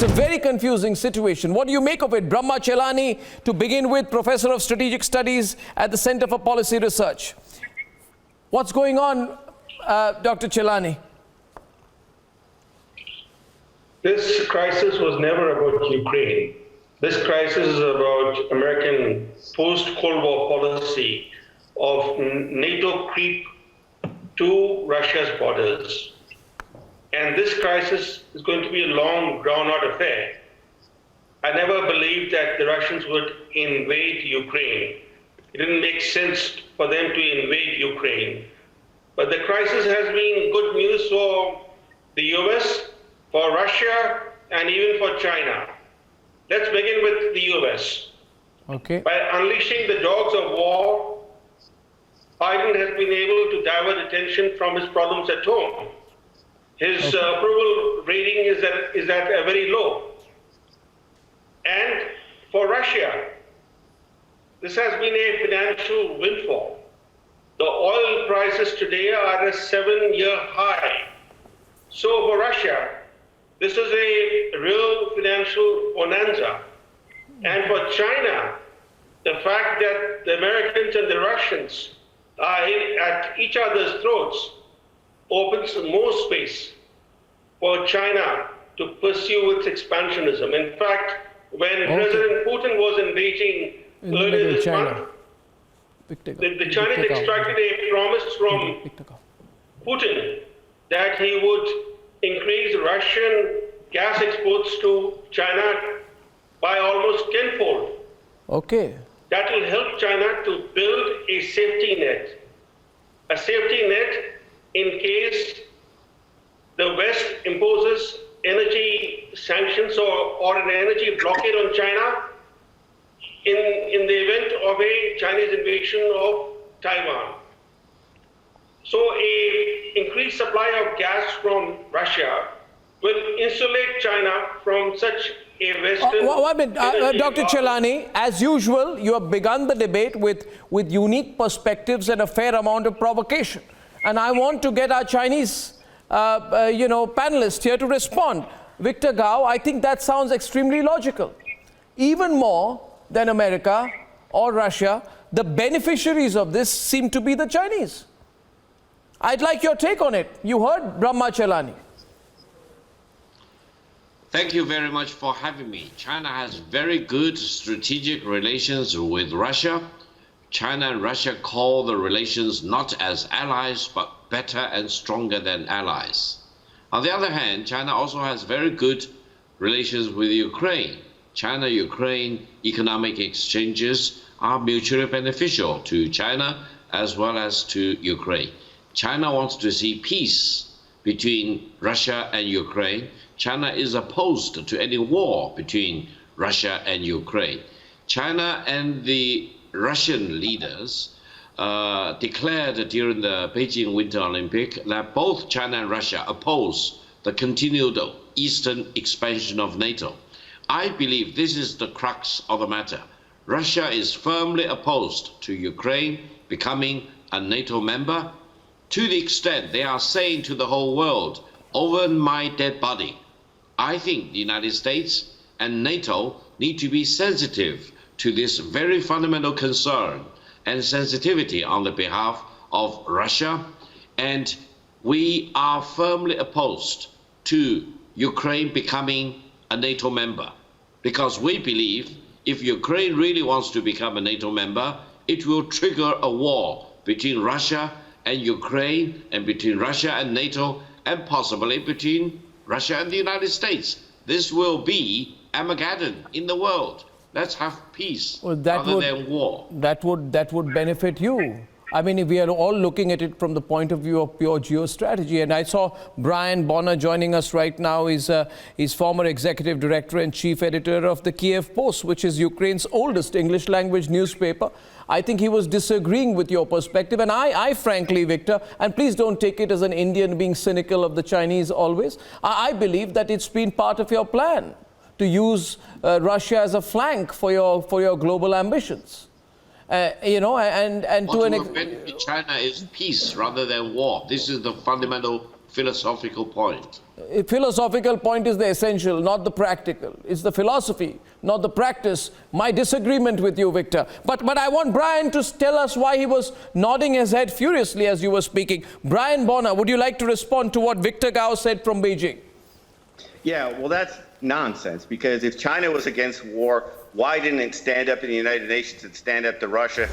It's a very confusing situation. What do you make of it? Brahma Chellaney, to begin with, Professor of Strategic Studies at the Center for Policy Research. What's going on, Dr. Chellaney? This crisis was never about Ukraine. This crisis is about American post-Cold War policy of NATO creep to Russia's borders. And this crisis is going to be a long, drawn-out affair. I never believed that the Russians would invade Ukraine. It didn't make sense for them to invade Ukraine. But the crisis has been good news for the US, for Russia, and even for China. Let's begin with the US. Okay. By unleashing the dogs of war, Biden has been able to divert attention from his problems at home. His approval rating is at a very low. And for Russia, this has been a financial windfall. The oil prices today are at a 7-year high. So for Russia, this is a real financial bonanza. And for China, the fact that the Americans and the Russians are at each other's throats opens more space for China to pursue its expansionism. In fact, when President Putin was invading earlier this month, the Chinese extracted a promise from Putin that he would increase Russian gas exports to China by almost tenfold. Okay. That will help China to build a safety net in case the West imposes energy sanctions or an energy blockade on China in the event of a Chinese invasion of Taiwan. So an increased supply of gas from Russia will insulate China from such a Western... Dr. Chellaney, as usual, you have begun the debate with unique perspectives and a fair amount of provocation. And I want to get our Chinese panelists here to respond. Victor Gao, I think that sounds extremely logical. Even more than America or Russia, the beneficiaries of this seem to be the Chinese. I'd like your take on it. You heard Brahma Chellaney. Thank you very much for having me. China has very good strategic relations with Russia. China and Russia call the relations not as allies, but better and stronger than allies. On the other hand, China also has very good relations with Ukraine. China-Ukraine economic exchanges are mutually beneficial to China as well as to Ukraine. China wants to see peace between Russia and Ukraine. China is opposed to any war between Russia and Ukraine. China and the Russian leaders declared during the Beijing Winter Olympic that both China and Russia oppose the continued eastern expansion of NATO. I believe this is the crux of the matter. Russia is firmly opposed to Ukraine becoming a NATO member, to the extent they are saying to the whole world, over my dead body. I think the United States and NATO need to be sensitive to this very fundamental concern and sensitivity on the behalf of Russia. And we are firmly opposed to Ukraine becoming a NATO member, because we believe if Ukraine really wants to become a NATO member, it will trigger a war between Russia and Ukraine, and between Russia and NATO, and possibly between Russia and the United States. This will be Armageddon in the world. Let's have peace rather than war. That would benefit you. I mean, if we are all looking at it from the point of view of pure geostrategy, and I saw Brian Bonner joining us right now. He's former executive director and chief editor of the Kiev Post, which is Ukraine's oldest English language newspaper. I think he was disagreeing with your perspective. And I frankly, Victor, and please don't take it as an Indian being cynical of the Chinese always, I believe that it's been part of your plan to use Russia as a flank for your global ambitions. What will benefit China is peace rather than war. This is the fundamental philosophical point. A philosophical point is the essential, not the practical. It's the philosophy, not the practice. My disagreement with you, Victor. But I want Brian to tell us why he was nodding his head furiously as you were speaking. Brian Bonner, would you like to respond to what Victor Gao said from Beijing? Yeah, well, that's nonsense, because if China was against war, why didn't it stand up in the United Nations and stand up to Russia?